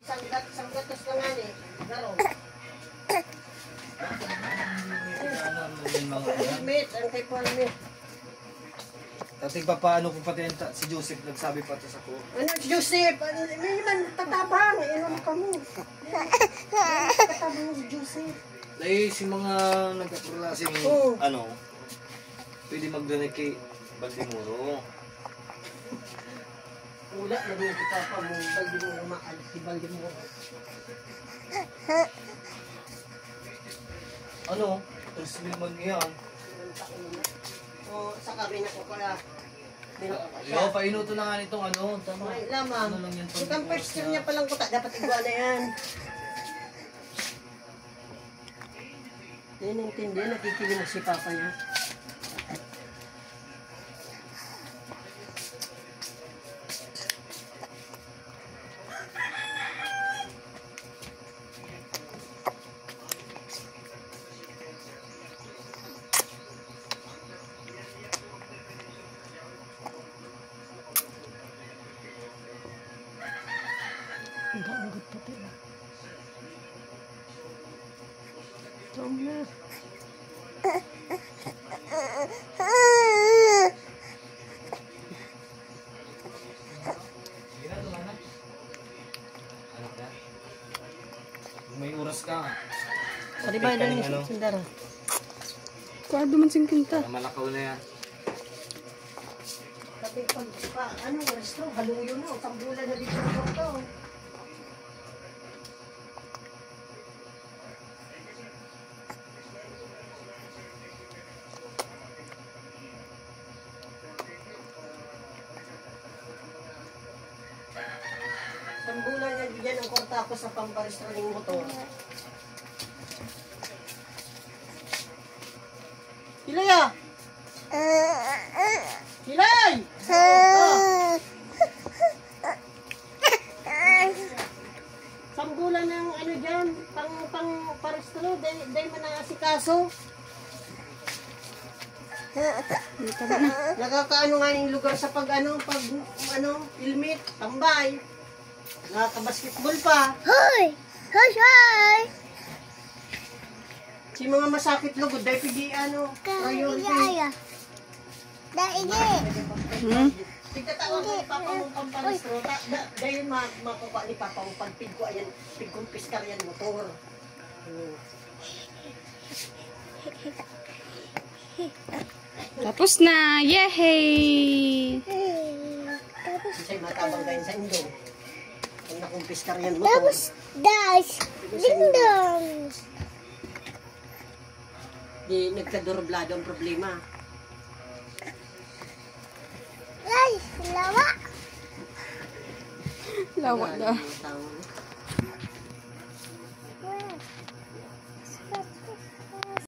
Isang gatos na nga ni. Garon. Palmit, ang kay Palmit. Dati pa paano kung pati si Joseph nagsabi pa to sa ko. Ano si Joseph? Hindi naman tatabang. Inom ka mo. Tatabang si Joseph. Dahil si mga nagkaprolasing ano, pwede magdanig kay Baldimoro. Wala na din kita pa mo. Baldimoro maalis si Baldimoro. Ano? 3 million yan. O, saka binako ko na. Binako ko siya. Yo, painuto na nga nitong ano. Tama. Ay, lamang. Ano lang yan? Ikang first year niya palang kuta. Dapat igwa na yan. Hindi naintindihan. Nakikinig mo si Papa niya. Ang pati ba? Tawag na. May oras ka. Pati ba na yung sundara? Kuwardo man sing kinta. Para malakaw na yan. Pati pag ano, resto, haluyo na. Tambulan na dito ng porto. Tambulan niya dyan ang korta ko sa pamparistro ng motor. Hilay ah! Hilay! Sambulan ng ano dyan, pang paristro, dahil man ang asikaso. Nakakaano nga yung lugar sa pag ilmit, tambay. Nakaka-basketball pa. Hoy! Hoy! Hoy! Si mga masakit lugod, dahil pigi priority. Daige! Tigtatawag mo ni Papa mong pamparistro, dahil makukuha ni Papa mong pagpig ko, ayan, pigkong piskar yan motor. Tapos na! Yehey! Kasi matabang kayo sa indo. Kung nakumpiskar yan motor. Tapos, dash! Ding-dong! Di nagkadoroblado ang problema. Ay! Lawa! Lawa daw.